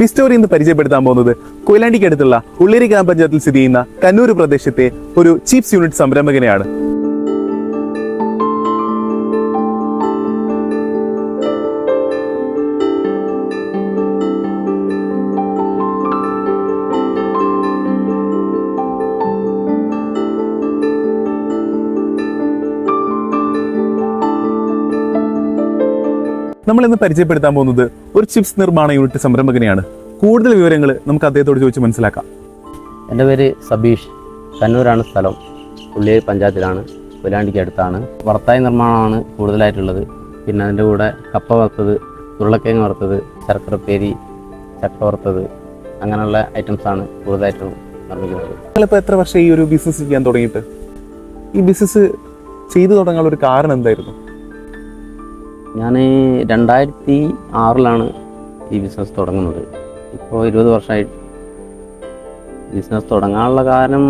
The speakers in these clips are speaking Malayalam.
ബിസ്റ്റോറി എന്ന് പരിചയപ്പെടുത്താൻ പോകുന്നത് കൊയിലാണ്ടിക്ക് അടുത്തുള്ള ഉള്ളേരി ഗ്രാമപഞ്ചായത്തിൽ സ്ഥിതി ചെയ്യുന്ന കണ്ണൂർ പ്രദേശത്തെ ഒരു ചിപ്സ് യൂണിറ്റ് സംരംഭകനെയാണ്. നമ്മൾ ഇന്ന് പരിചയപ്പെടുത്താൻ പോകുന്നത് ഒരു ചിപ്സ് നിർമ്മാണ യൂണിറ്റ് സംരംഭകനെയാണ്. കൂടുതൽ വിവരങ്ങൾ നമുക്ക് അദ്ദേഹത്തോട് ചോദിച്ച് മനസ്സിലാക്കാം. എൻ്റെ പേര് സബീഷ്, കണ്ണൂരാണ് സ്ഥലം, ഉള്ളിയേരി പഞ്ചായത്തിലാണ്, കൊയിലാണ്ടിക്ക് അടുത്താണ്. വറുത്തായി നിർമ്മാണമാണ് കൂടുതലായിട്ടുള്ളത്. പിന്നെ അതിൻ്റെ കൂടെ കപ്പ വറുത്തത്, ഉരുളക്കിഴങ്ങ് വറുത്തത്, ശർക്കരപ്പേരി, ചക്ക വറുത്തത്, അങ്ങനെയുള്ള ഐറ്റംസാണ് കൂടുതലായിട്ടും നിർമ്മിക്കുന്നത്. നിങ്ങളിപ്പോൾ എത്ര വർഷം ഈ ഒരു ബിസിനസ് ചെയ്യാൻ തുടങ്ങിയിട്ട്? ഈ ബിസിനസ് ചെയ്തു തുടങ്ങാനുള്ള ഒരു കാരണം എന്തായിരുന്നു? ഞാൻ 2006 ഈ ബിസിനസ് തുടങ്ങുന്നത്. ഇപ്പോൾ 20 വർഷമായി. ബിസിനസ് തുടങ്ങാനുള്ള കാരണം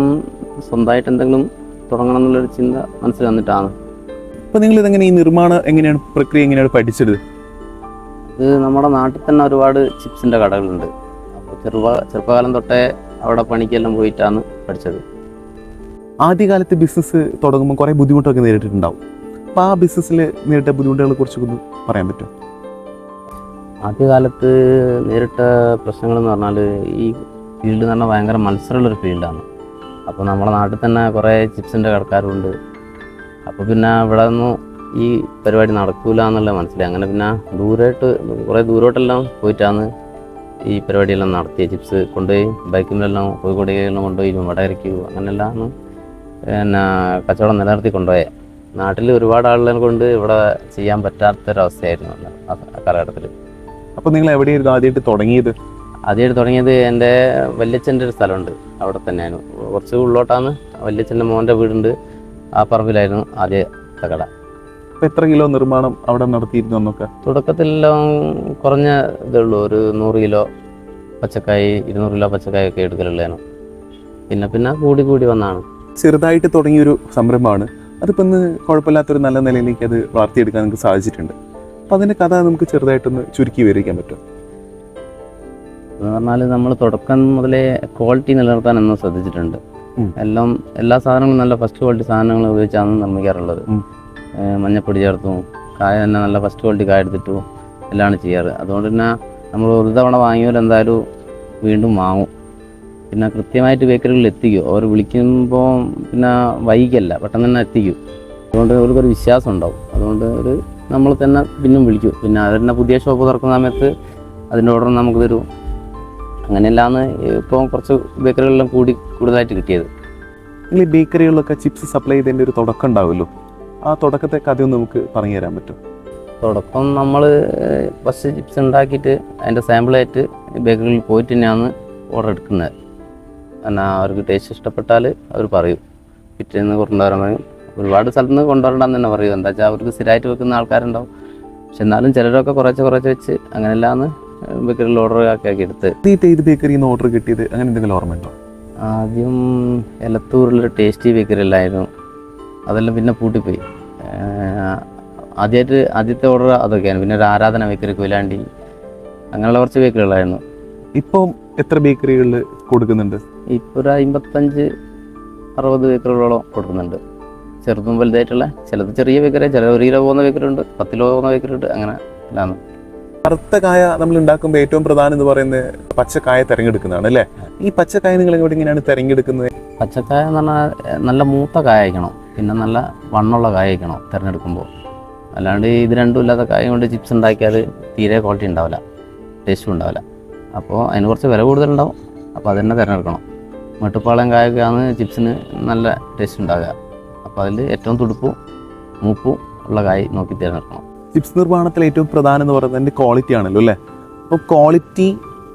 സ്വന്തമായിട്ട് എന്തെങ്കിലും തുടങ്ങണം എന്നുള്ളൊരു ചിന്ത മനസ്സിൽ വന്നിട്ടാണ്. അപ്പോൾ നിങ്ങൾ ഇതെങ്ങനെ ഈ നിർമ്മാണം എങ്ങനെയാണ്, പ്രക്രിയ എങ്ങനെയാണ് പഠിച്ചത്? ഇത് നമ്മുടെ നാട്ടിൽ തന്നെ ഒരുപാട് ചിപ്സിൻ്റെ കടകളുണ്ട്. അപ്പോൾ ചെറുപ്പകാലം തൊട്ടേ അവിടെ പണിക്കെല്ലാം പോയിട്ടാണ് പഠിച്ചത്. ആദ്യകാലത്ത് ബിസിനസ് തുടങ്ങുമ്പോൾ കുറേ ബുദ്ധിമുട്ടൊക്കെ നേരിട്ടിട്ടുണ്ടാവും. അപ്പോൾ ആ ബിസിനസ്സിൽ നേരിട്ട ബുദ്ധിമുട്ടുകളെ കുറിച്ചൊന്ന് പറയാൻ പറ്റുമോ? ആദ്യകാലത്ത് നേരിട്ട പ്രശ്നങ്ങളെന്ന് പറഞ്ഞാൽ ഈ ഫീൽഡ് എന്ന് പറഞ്ഞാൽ ഭയങ്കര മത്സരമുള്ളൊരു ഫീൽഡാണ്. അപ്പോൾ നമ്മുടെ നാട്ടിൽ തന്നെ കുറേ ചിപ്സിൻ്റെ കടക്കാരുണ്ട്. അപ്പോൾ പിന്നെ ഇവിടെ ഒന്നും ഈ പരിപാടി നടക്കൂല എന്നുള്ളത് മനസ്സിലായി. അങ്ങനെ പിന്നെ കുറേ ദൂരോട്ടെല്ലാം പോയിട്ടാണ് ഈ പരിപാടിയെല്ലാം നടത്തിയ. ചിപ്സ് കൊണ്ടുപോയി ബൈക്കിലെല്ലാം കോഴിക്കോടെല്ലാം കൊണ്ടുപോയി വടകരയ്ക്ക് അങ്ങനെല്ലാം പിന്നെ കച്ചവടം നിലനിർത്തി കൊണ്ടുപോയേ. നാട്ടിൽ ഒരുപാട് ആളുകളെ കൊണ്ട് ഇവിടെ ചെയ്യാൻ പറ്റാത്തൊരവസ്ഥയായിരുന്നു ആ കാലഘട്ടത്തിൽ. അപ്പോൾ നിങ്ങൾ എവിടെയായിരുന്നു ആദ്യമായിട്ട് തുടങ്ങിയത്? ആദ്യമായിട്ട് തുടങ്ങിയത് എൻ്റെ വല്യച്ഛൻ്റെ ഒരു സ്ഥലമുണ്ട്, അവിടെ തന്നെയായിരുന്നു. കുറച്ച് ഉള്ളോട്ടാണ് വല്യച്ഛൻ്റെ മോൻ്റെ വീടുണ്ട്. ആ പറമ്പിലായിരുന്നു ആദ്യത്തെ കട. അപ്പോൾ എത്ര കിലോ നിർമ്മാണം അവിടെ നടത്തിയിരുന്നു എന്നൊക്കെ? തുടക്കത്തിലെല്ലാം കുറഞ്ഞ ഇതേ ഉള്ളൂ, ഒരു 100 കിലോ പച്ചക്കായി, 200 കിലോ പച്ചക്കായി ഒക്കെ എടുക്കലുള്ളതാണ്. പിന്നെ കൂടി വന്നാണ്. ചെറുതായിട്ട് തുടങ്ങിയൊരു സംരംഭമാണ്. അതിപ്പോൾ ഇന്ന് കുഴപ്പമില്ലാത്തൊരു നല്ല നിലയിലേക്ക് അത് വളർത്തിയെടുക്കാൻ നമുക്ക് സാധിച്ചിട്ടുണ്ട്. അപ്പോൾ അതിൻ്റെ കഥ നമുക്ക് ചെറുതായിട്ടൊന്ന് ചുരുക്കി വിവരിക്കാൻ പറ്റും? എന്ന് പറഞ്ഞാൽ നമ്മൾ തുടക്കം മുതലേ ക്വാളിറ്റി നിലനിർത്താൻ എന്നും ശ്രദ്ധിച്ചിട്ടുണ്ട്. എല്ലാ സാധനങ്ങളും നല്ല ഫസ്റ്റ് ക്വാളിറ്റി സാധനങ്ങൾ ഉപയോഗിച്ചാണ് നിർമ്മിക്കാറുള്ളത്. മഞ്ഞപ്പൊടി ചേർത്തും കായ തന്നെ നല്ല ഫസ്റ്റ് ക്വാളിറ്റി കായ എടുത്തിട്ടും എല്ലാമാണ് ചെയ്യാറ്. അതുകൊണ്ട് തന്നെ നമ്മൾ ഒരു തവണ വാങ്ങിയവർ എന്തായാലും വീണ്ടും വാങ്ങും. പിന്നെ കൃത്യമായിട്ട് ബേക്കറികളിൽ എത്തിക്കും. അവർ വിളിക്കുമ്പോൾ പിന്നെ വൈകല്ല, പെട്ടെന്ന് തന്നെ എത്തിക്കും. അതുകൊണ്ട് അവർക്കൊരു വിശ്വാസം ഉണ്ടാവും. അതുകൊണ്ട് നമ്മൾ തന്നെ പിന്നും വിളിക്കും. പിന്നെ അതിൻ്റെ പുതിയ ഷോപ്പ് തുറക്കുന്ന സമയത്ത് അതിൻ്റെ ഓർഡർ നമുക്ക് തരും. അങ്ങനെയല്ലാന്ന് ഇപ്പോൾ കുറച്ച് ബേക്കറികളെല്ലാം കൂടുതലായിട്ട് കിട്ടിയത്. നിങ്ങൾ ഈ ബേക്കറികളിലൊക്കെ ചിപ്സ് സപ്ലൈ ചെയ്തതിൻ്റെ ഒരു തുടക്കം ഉണ്ടാവുമല്ലോ, ആ തുടക്കത്തെ കഥയൊന്ന് നമുക്ക് പറഞ്ഞു തരാൻ പറ്റും? തുടക്കം നമ്മൾ ഫസ്റ്റ് ചിപ്സ് ഉണ്ടാക്കിയിട്ട് അതിൻ്റെ സാമ്പിളായിട്ട് ബേക്കറികളിൽ പോയിട്ട് തന്നെയാണ് ഓർഡർ എടുക്കുന്നത്. എന്നാൽ അവർക്ക് ടേസ്റ്റ് ഇഷ്ടപ്പെട്ടാൽ അവർ പറയും, പിറ്റേന്ന് കൊണ്ടുവരാൻ പറയും. ഒരുപാട് സ്ഥലത്ത് നിന്ന് കൊണ്ടുവരണ്ടെന്ന് തന്നെ പറയും. എന്താ വെച്ചാൽ അവർക്ക് സ്ഥിരമായിട്ട് വെക്കുന്ന ആൾക്കാരുണ്ടാവും. പക്ഷെ എന്നാലും ചിലരൊക്കെ കുറച്ച് വെച്ച് അങ്ങനെയല്ലാന്ന് ബേക്കറിയിൽ ഓർഡർ ആക്കി എടുത്ത്. ഏത് ബേക്കറിയിൽ നിന്ന് ഓർഡർ കിട്ടിയത്, അങ്ങനെ എന്തെങ്കിലും ഓർമ്മയുണ്ടോ? ആദ്യം എലത്തൂരിലൊരു ടേസ്റ്റി ബേക്കറിയിലായിരുന്നു. അതെല്ലാം പിന്നെ പൂട്ടിപ്പോയി. ആദ്യത്തെ ഓർഡർ അതൊക്കെയാണ്. പിന്നെ ഒരു ആരാധന ബേക്കറി, കൊയിലാണ്ടി, അങ്ങനെയുള്ള കുറച്ച് ബേക്കറികളായിരുന്നു. ഇപ്പം എത്ര ബേക്കറികളിൽ കൊടുക്കുന്നുണ്ട്? ഇപ്പോൾ ഒരു 55-60 ബേക്കറികളോളം കൊടുക്കുന്നുണ്ട്. ചെറുതും വലുതായിട്ടുള്ള, ചിലത് ചെറിയ ബേക്കറി, ചില 1 കിലോ പോകുന്ന ബേക്കറി ഉണ്ട്, 10 കിലോ പോകുന്ന ബേക്കറി ഉണ്ട്. അങ്ങനെ എല്ലാം. വറുത്ത കായ നമ്മൾ ഉണ്ടാക്കുമ്പോൾ ഏറ്റവും പ്രധാനം എന്ന് പറയുന്നത് പച്ചക്കായ തിരഞ്ഞെടുക്കുന്നതാണ് അല്ലേ? ഈ പച്ചക്കായ നിങ്ങൾ എങ്ങനെയാണ് തിരഞ്ഞെടുക്കുന്നത്? പച്ചക്കായ എന്ന് പറഞ്ഞാൽ നല്ല മൂത്ത കായ അയക്കണം, പിന്നെ നല്ല വണ്ണമുള്ള കായ അയക്കണം തിരഞ്ഞെടുക്കുമ്പോൾ. അല്ലാണ്ട് ഇത് രണ്ടും ഇല്ലാത്ത കായ കൊണ്ട് ചിപ്സ് ഉണ്ടാക്കിയാൽ തീരെ ക്വാളിറ്റി ഉണ്ടാവില്ല, ടേസ്റ്റും ഉണ്ടാവില്ല. അപ്പോൾ അതിന് കുറച്ച് വില കൂടുതലുണ്ടാവും. അപ്പോൾ അത് തന്നെ തിരഞ്ഞെടുക്കണം. മെട്ടുപ്പാളയം കായൊക്കെയാണ് ചിപ്സിന് നല്ല ടേസ്റ്റ് ഉണ്ടാകുക. അപ്പോൾ അതിൽ ഏറ്റവും തുടുപ്പും മൂപ്പും ഉള്ള കായ് നോക്കി തിരഞ്ഞെടുക്കണം. ചിപ്സ് നിർമ്മാണത്തിൽ ഏറ്റവും പ്രധാനം എന്ന് പറയുന്നത് അതിൻ്റെ ക്വാളിറ്റി ആണല്ലോ അല്ലേ? അപ്പോൾ ക്വാളിറ്റി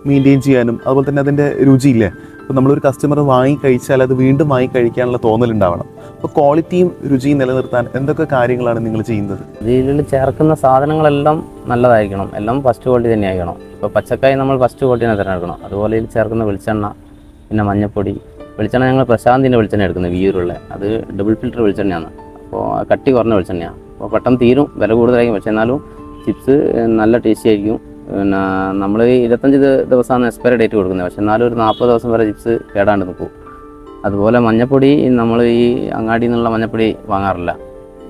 മെയിൻറ്റെയിൻ ചെയ്യാനും അതുപോലെ തന്നെ അതിൻ്റെ രുചിയില്ലേ, അപ്പോൾ നമ്മളൊരു കസ്റ്റമർ വാങ്ങി കഴിച്ചാൽ അത് വീണ്ടും വാങ്ങി കഴിക്കാനുള്ള തോന്നലുണ്ടാവണം. അപ്പോൾ ക്വാളിറ്റിയും രുചിയും നിലനിർത്താൻ എന്തൊക്കെ കാര്യങ്ങളാണ് നിങ്ങൾ ചെയ്യുന്നത്? ഇതിൽ ചേർക്കുന്ന സാധനങ്ങളെല്ലാം നല്ലതായിരിക്കണം, എല്ലാം ഫസ്റ്റ് ക്വാളിറ്റി തന്നെ ആയിരിക്കണം. ഇപ്പോൾ പച്ചക്കായ നമ്മൾ ഫസ്റ്റ് ക്വാളിറ്റി തന്നെ തിരഞ്ഞെടുക്കണം. അതുപോലെ ഇതിൽ ചേർക്കുന്ന വെളിച്ചെണ്ണ, പിന്നെ മഞ്ഞപ്പൊടി. വെളിച്ചെണ്ണ ഞങ്ങൾ പ്രശാന്തിൻ്റെ വെളിച്ചെണ്ണ എടുക്കുന്നത്, വിയൂരുള്ള. അത് ഡബിൾ ഫിൽറ്റർ വെളിച്ചെണ്ണയാണ്. അപ്പോൾ കട്ടി കുറഞ്ഞ വെളിച്ചെണ്ണയാണ്. അപ്പോൾ പെട്ടെന്ന് തീരും, വില കൂടുതലായിരിക്കും. പക്ഷേ എന്നാലും ചിപ്സ് നല്ല ടേസ്റ്റി ആയിരിക്കും. പിന്നെ നമ്മൾ 25 ദിവസമാണ് എക്സ്പയറി ഡേറ്റ് കൊടുക്കുന്നത്, പക്ഷെ എന്നാലും ഒരു 40 ദിവസം വരെ ചിപ്സ് കേടാണ്ട് നിൽക്കും. അതുപോലെ മഞ്ഞപ്പൊടി നമ്മൾ ഈ അങ്ങാടിയിൽ നിന്നുള്ള മഞ്ഞപ്പൊടി വാങ്ങാറില്ല.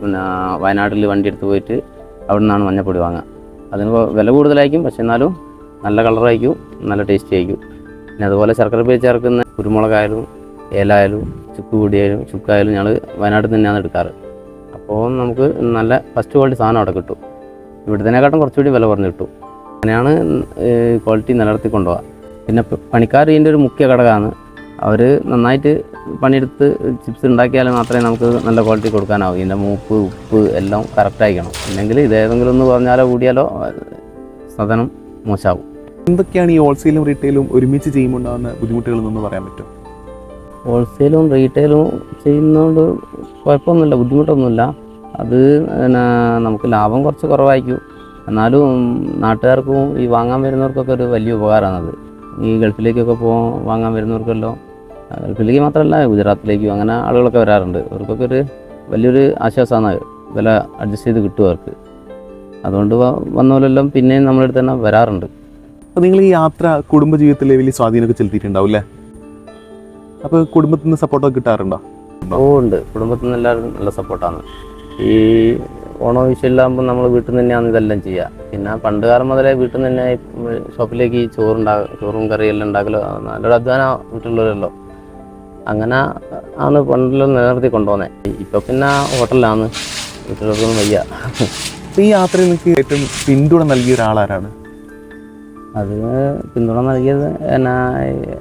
പിന്നെ വയനാട്ടിൽ വണ്ടി എടുത്ത് പോയിട്ട് അവിടെ നിന്നാണ് മഞ്ഞപ്പൊടി വാങ്ങുക. അതിന് വില കൂടുതലായിരിക്കും, പക്ഷെ എന്നാലും നല്ല കളറായിരിക്കും, നല്ല ടേസ്റ്റി ആയിരിക്കും. പിന്നെ അതുപോലെ ശർക്കര പൊടി ചേർക്കുന്ന കുരുമുളകായാലും ഏലായാലും ചുക്കുപൊടിയായാലും ചുക്കായാലും ഞങ്ങൾ വയനാട്ടിൽ തന്നെയാണ് എടുക്കാറ്. അപ്പോൾ നമുക്ക് നല്ല ഫസ്റ്റ് ക്വാളിറ്റി സാധനം അവിടെ കിട്ടും. ഇവിടുത്തേക്കാട്ടും കുറച്ചുകൂടി വില കുറഞ്ഞ് കിട്ടും. അങ്ങനെയാണ് ക്വാളിറ്റി നിലനിർത്തി കൊണ്ടുപോകുക. പിന്നെ പണിക്കാർ ഇതിൻ്റെ ഒരു മുഖ്യ ഘടകമാണ്. അവർ നന്നായിട്ട് പണിയെടുത്ത് ചിപ്സ് ഉണ്ടാക്കിയാൽ മാത്രമേ നമുക്ക് നല്ല ക്വാളിറ്റി കൊടുക്കാനാവൂ. ഇതിൻ്റെ മൂപ്പ് ഉപ്പ് എല്ലാം കറക്റ്റായിരിക്കണം. ഇല്ലെങ്കിൽ ഇതേതെങ്കിലും ഒന്ന് പറഞ്ഞാലോ കൂടിയാലോ സാധനം മോശമാവും. എന്തൊക്കെയാണ് ഈ ഹോൾസെയിലും റീറ്റെയിലും ഒരുമിച്ച് ചെയ്യുമ്പോൾ ഉണ്ടാകുന്ന ബുദ്ധിമുട്ടുകളെന്നൊന്ന് പറയാൻ പറ്റും? ഹോൾസെയിലും റീറ്റെയിലും ചെയ്യുന്നതുകൊണ്ട് കുഴപ്പമൊന്നുമില്ല, ബുദ്ധിമുട്ടൊന്നുമില്ല. അത് പിന്നെ നമുക്ക് ലാഭം കുറച്ച് കുറവായിരിക്കും, എന്നാലും നാട്ടുകാർക്കും ഈ വാങ്ങാൻ വരുന്നവർക്കൊക്കെ ഒരു വലിയ ഉപകാരമാണത്. ഈ ഗൾഫിലേക്കൊക്കെ വാങ്ങാൻ വരുന്നവർക്കെല്ലാം, ഗൾഫിലേക്ക് മാത്രമല്ല ഗുജറാത്തിലേക്കും അങ്ങനെ ആളുകളൊക്കെ വരാറുണ്ട്. അവർക്കൊക്കെ ഒരു വലിയൊരു ആശ്വാസമാണ്, വില അഡ്ജസ്റ്റ് ചെയ്ത് കിട്ടും അവർക്ക്. അതുകൊണ്ട് വന്നവരെല്ലാം പിന്നെയും നമ്മുടെ അടുത്ത് തന്നെ വരാറുണ്ട്. അപ്പോൾ നിങ്ങൾ ഈ യാത്ര കുടുംബജീവിതത്തിൽ വലിയ സ്വാധീനമൊക്കെ ചെലുത്തിയിട്ടുണ്ടാവും അല്ലേ? അപ്പോൾ കുടുംബത്തിൽ നിന്ന് സപ്പോർട്ടൊക്കെ കിട്ടാറുണ്ടോ? ഉണ്ട്, കുടുംബത്തിൽ നിന്ന് എല്ലാവരും നല്ല സപ്പോർട്ടാണ്. ഈ ഓണോ വിഷയമില്ലാകുമ്പോൾ നമ്മൾ വീട്ടിൽ നിന്ന് തന്നെയാണ് ഇതെല്ലാം ചെയ്യുക. പിന്നെ പണ്ട് കാലം മുതലേ വീട്ടിൽ നിന്ന് തന്നെ ഷോപ്പിലേക്ക് ചോറും കറിയെല്ലാം ഉണ്ടാക്കലോ നല്ലൊരു അധ്വാനം വീട്ടിലുള്ളവരല്ലോ. അങ്ങനെ ആണ് പണ്ടെല്ലാം നിലനിർത്തി കൊണ്ടുപോകുന്നത്. ഇപ്പം പിന്നെ ഹോട്ടലിലാണ്, വീട്ടിലൊന്നും വയ്യ. ഈ യാത്രയിൽ നിങ്ങൾക്ക് ഏറ്റവും പിന്തുണ നൽകിയ ഒരാളാരാണ്? അതിന് പിന്തുണ നൽകിയത്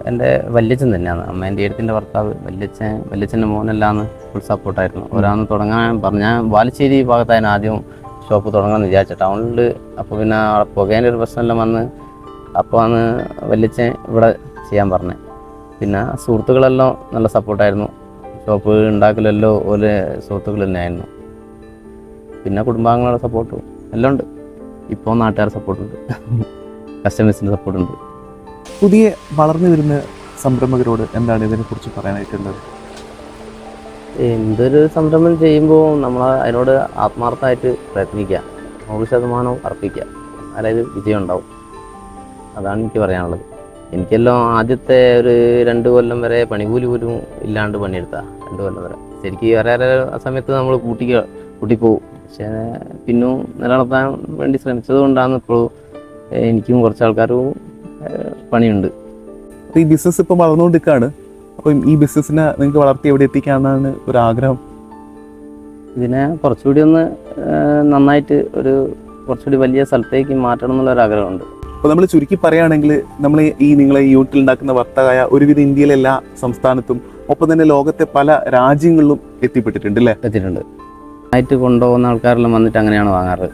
എൻ്റെ വല്യച്ഛൻ തന്നെയാണ്. അമ്മേൻ്റെ ഏടത്തിൻ്റെ ഭർത്താവ് വല്യച്ഛൻ്റെ മോനെല്ലാന്ന് ഫുൾ സപ്പോർട്ടായിരുന്നു. ഒരാന്ന് തുടങ്ങാൻ പറഞ്ഞാൽ ബാലുശ്ശേരി ഭാഗത്തായിരുന്നു ആദ്യം ഷോപ്പ് തുടങ്ങാമെന്ന് വിചാരിച്ച ടൗണിൽ. അപ്പോൾ പിന്നെ പുകേൻ്റെ ഒരു പ്രശ്നമെല്ലാം വന്ന് അപ്പോൾ ആണ് വല്യച്ഛൻ ഇവിടെ ചെയ്യാൻ പറഞ്ഞത്. പിന്നെ സുഹൃത്തുക്കളെല്ലാം നല്ല സപ്പോർട്ടായിരുന്നു. ഷോപ്പ് ഉണ്ടാക്കലെല്ലാം ഓരോ സുഹൃത്തുക്കൾ തന്നെയായിരുന്നു. പിന്നെ കുടുംബാംഗങ്ങളുടെ സപ്പോർട്ടും എല്ലാം ഉണ്ട്. ഇപ്പോൾ നാട്ടുകാരുടെ സപ്പോർട്ടുണ്ട്, കസ്റ്റമേഴ്സിൻ്റെ സപ്പോർട്ടുണ്ട്. പുതിയ വളർന്നു വരുന്ന സംരംഭകരോട് എന്താണ് ഇതിനെക്കുറിച്ച് പറയാനായിട്ടുള്ളത്? എന്തൊരു സംരംഭം ചെയ്യുമ്പോൾ നമ്മൾ അതിനോട് ആത്മാർത്ഥമായിട്ട് പ്രയത്നിക്കുക, 100% അർപ്പിക്കുക, അതായത് വിജയം ഉണ്ടാവും. അതാണ് എനിക്ക് പറയാനുള്ളത്. എനിക്കെല്ലാം ആദ്യത്തെ ഒരു 2 കൊല്ലം വരെ പണികൂലി പോലും ഇല്ലാണ്ട് പണിയെടുത്താൽ 2 കൊല്ലം വരെ ശരിക്കും വേറെ ആ സമയത്ത് നമ്മൾ കൂട്ടിപ്പോവും. പക്ഷേ പിന്നും നിലനിർത്താൻ വേണ്ടി ശ്രമിച്ചത് കൊണ്ടാണ് ഇപ്പോൾ എനിക്കും കുറച്ച് ആൾക്കാരും പണിയുണ്ട്. അപ്പോൾ ഈ ബിസിനസ് ഇപ്പം വളർന്നുകൊണ്ടിരിക്കുകയാണ്. അപ്പം ഈ ബിസിനസ്സിനെ നിങ്ങൾക്ക് വളർത്തി എവിടെ എത്തിക്കാമെന്നാണ് ഒരു ആഗ്രഹം? ഇതിനെ കുറച്ചുകൂടി ഒന്ന് നന്നായിട്ട് കുറച്ചുകൂടി വലിയ സ്ഥലത്തേക്ക് മാറ്റണം എന്നുള്ളൊരാഗ്രഹമുണ്ട്. അപ്പോൾ നമ്മൾ ചുരുക്കി പറയുകയാണെങ്കിൽ നമ്മൾ നിങ്ങളെ ഈ യൂണിറ്റിൽ ഉണ്ടാക്കുന്ന വർത്തകായ ഒരുവിധ ഇന്ത്യയിലെ എല്ലാ സംസ്ഥാനത്തും ഒപ്പം തന്നെ ലോകത്തെ പല രാജ്യങ്ങളിലും എത്തിപ്പെട്ടിട്ടുണ്ട് അല്ലേ? എത്തിയിട്ടുണ്ട്. ആയിട്ട് കൊണ്ടുപോകുന്ന ആൾക്കാരെല്ലാം വന്നിട്ട് അങ്ങനെയാണ് വാങ്ങാറ്.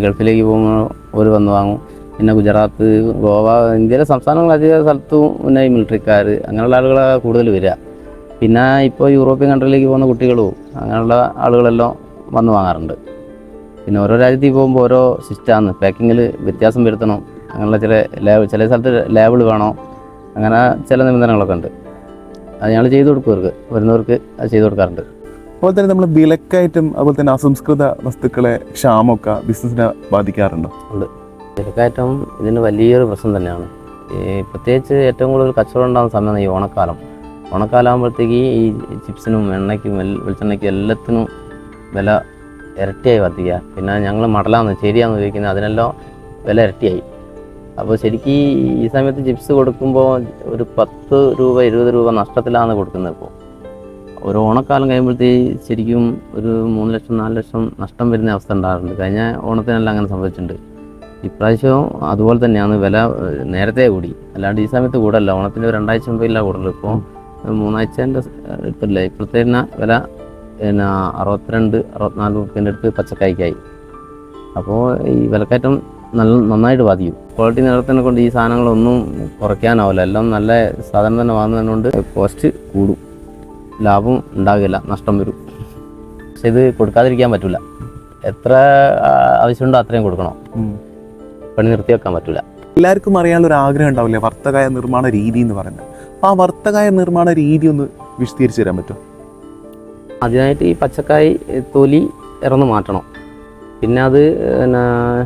ഗൾഫിലേക്ക് പോകുമ്പോൾ ഒരു വന്ന് വാങ്ങും. പിന്നെ ഗുജറാത്ത്, ഗോവ, ഇന്ത്യയിലെ സംസ്ഥാനങ്ങൾ അധിക സ്ഥലത്തും പിന്നെ ഈ മിലിറ്ററിക്കാർ അങ്ങനെയുള്ള ആളുകളാണ് കൂടുതൽ വരിക. പിന്നെ ഇപ്പോൾ യൂറോപ്യൻ കൺട്രിയിലേക്ക് പോകുന്ന കുട്ടികളും അങ്ങനെയുള്ള ആളുകളെല്ലാം വന്ന് വാങ്ങാറുണ്ട്. പിന്നെ ഓരോ രാജ്യത്തേക്ക് പോകുമ്പോൾ ഓരോ സിസ്റ്റമാണ്, പാക്കിങ്ങിൽ വ്യത്യാസം വരുത്തണം, അങ്ങനെയുള്ള ചില സ്ഥലത്ത് ലേബിൾ വേണം, അങ്ങനെ ചില നിബന്ധനകളൊക്കെ ഉണ്ട്. അത് ഞങ്ങൾ ചെയ്തു കൊടുക്കും, വരുന്നവർക്ക് അത് ചെയ്തു കൊടുക്കാറുണ്ട്. അതുപോലെ തന്നെ നമ്മൾ വിലക്കയറ്റം അതുപോലെ തന്നെ അസംസ്കൃത വസ്തുക്കളെ ക്ഷാമമൊക്കെ ബിസിനസ്സിനെ ബാധിക്കാറുണ്ടോ? ഉണ്ട്. വിലക്കയറ്റം ഇതിന് വലിയൊരു പ്രശ്നം തന്നെയാണ്. പ്രത്യേകിച്ച് ഏറ്റവും കൂടുതൽ കച്ചവടം ഉണ്ടാകുന്ന സമയമാണ് ഈ ഓണക്കാലം. ഓണക്കാലമാകുമ്പോഴത്തേക്ക് ഈ ചിപ്സിനും എണ്ണയ്ക്കും വെളിച്ചെണ്ണയ്ക്കും എല്ലാത്തിനും വില ഇരട്ടിയായി വർദ്ധിക്കുക. പിന്നെ ഞങ്ങൾ മടലാന്ന് ചേരിയാന്ന് ഉപയോഗിക്കുന്നത്, അതിനെല്ലാം വില ഇരട്ടിയായി. അപ്പോൾ ശരിക്കും ഈ സമയത്ത് ചിപ്സ് കൊടുക്കുമ്പോൾ ഒരു 10 രൂപ 20 രൂപ നഷ്ടത്തിലാണ് കൊടുക്കുന്നത്. ഇപ്പോൾ ഒരു ഓണക്കാലം കഴിയുമ്പോഴത്തേക്ക് ശരിക്കും ഒരു 3 ലക്ഷം 4 ലക്ഷം നഷ്ടം വരുന്ന അവസ്ഥ ഉണ്ടാകാറുണ്ട്. കഴിഞ്ഞ ഓണത്തിനെല്ലാം അങ്ങനെ സംഭവിച്ചിട്ടുണ്ട്. ഇപ്രാവശ്യവും അതുപോലെ തന്നെയാണ്. വില നേരത്തെ കൂടി, അല്ലാണ്ട് ഈ സമയത്ത് കൂടല്ല. ഓണത്തിൻ്റെ 2 ആഴ്ച മുമ്പില്ല കൂടുതൽ. ഇപ്പോൾ 3 ആഴ്ചേൻ്റെ അടുത്തില്ല. ഇപ്പോഴത്തെ തന്നെ വില പിന്നെ 62-64 റുപ്യേൻ്റെ അടുത്ത് പച്ചക്കായ്ക്കായി. അപ്പോൾ ഈ വിലക്കയറ്റം നന്നായിട്ട് ബാധിക്കും. ക്വാളിറ്റി നിലനിർത്തുന്നതിനെ കൊണ്ട് ഈ സാധനങ്ങളൊന്നും കുറയ്ക്കാനാവില്ല. എല്ലാം നല്ല സാധനം തന്നെ വാങ്ങുന്നതുകൊണ്ട് കോസ്റ്റ് കൂടും, ലാഭം ഉണ്ടാകില്ല, നഷ്ടം വരും. പക്ഷെ ഇത് കൊടുക്കാതിരിക്കാൻ പറ്റില്ല. എത്ര ആവശ്യമുണ്ടോ അത്രയും കൊടുക്കണം, പണി നിർത്തി വെക്കാൻ പറ്റില്ല. എല്ലാവർക്കും അറിയാനുള്ള ഒരു ആഗ്രഹം ഉണ്ടാവില്ലേ വർത്തകായ നിർമ്മാണ രീതി എന്ന് പറയുന്നത്? അപ്പോൾ ആ വർത്തകായ നിർമ്മാണ രീതി ഒന്ന് വിശദീകരിച്ച് തരാൻ പറ്റുമോ? അതിനായിട്ട് ഈ പച്ചക്കായ് തൊലി ഇറന്ന് മാറ്റണം. പിന്നെ അത് പിന്നെ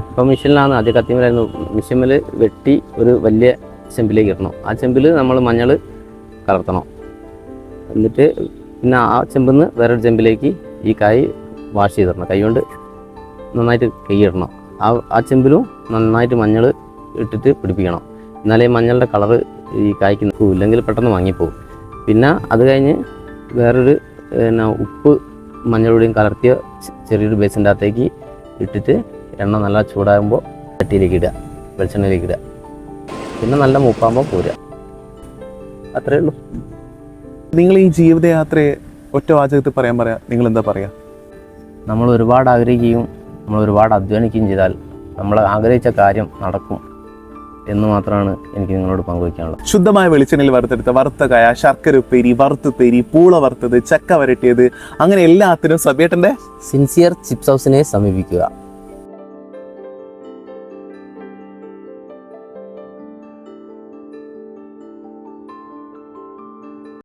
ഇപ്പോൾ മെഷീനിലാണ് ആദ്യം കത്തിമേലായിരുന്നു. മെഷീനിൽ വെട്ടി ഒരു വലിയ ചെമ്പിലേക്ക് ഇടണം. ആ ചെമ്പിൽ നമ്മൾ മഞ്ഞൾ കലർത്തണം. എന്നിട്ട് പിന്നെ ആ ചെമ്പിൽ നിന്ന് വേറൊരു ചെമ്പിലേക്ക് ഈ കായ് വാഷ് ചെയ്തിടണം. കൈ കൊണ്ട് നന്നായിട്ട് കൈയിടണം. ആ ചെമ്പിലും നന്നായിട്ട് മഞ്ഞൾ ഇട്ടിട്ട് പിടിപ്പിക്കണം. എന്നാലേ മഞ്ഞളുടെ കളറ് ഈ കായ്ക്ക് നിൽക്കൂ, ഇല്ലെങ്കിൽ പെട്ടെന്ന് വാങ്ങിപ്പോകും. പിന്നെ അത് കഴിഞ്ഞ് വേറൊരു പിന്നെ ഉപ്പ് മഞ്ഞളുടെയും കലർത്തിയ ചെറിയൊരു ബേസിൻ്റെ അകത്തേക്ക് ഇട്ടിട്ട് എണ്ണ നല്ല ചൂടാകുമ്പോൾ ചട്ടിയിലേക്ക് ഇടുക, വെളിച്ചെണ്ണയിലേക്ക് ഇടുക. പിന്നെ നല്ല മൂപ്പാകുമ്പോൾ പോരുക. അത്രയേ ഉള്ളൂ. നിങ്ങൾ ഈ ജീവിതയാത്രയെ ഒറ്റ വാചകത്തിൽ പറയാം, നിങ്ങൾ എന്താ പറയുക? നമ്മൾ ഒരുപാട് ആഗ്രഹിക്കുകയും നമ്മൾ ഒരുപാട് അധ്വാനിക്കുകയും ചെയ്താൽ നമ്മൾ ആഗ്രഹിച്ച കാര്യം നടക്കും എന്ന് മാത്രമാണ് എനിക്ക് നിങ്ങളോട് പങ്കുവയ്ക്കാനുള്ളത്. ശുദ്ധമായ വെളിച്ചെണ്ണയിൽ വറുത്തെടുത്ത വറുത്ത കായ, ശർക്കര ഉപ്പേരി, വറുത്തുപ്പേരി, പൂള വറുത്തത്, ചക്ക വരട്ടിയത്, അങ്ങനെ എല്ലാത്തിനും സബിയേട്ടൻ്റെ സിൻസിയർ ചിപ്സ് ഹൗസിനെ സമീപിക്കുക.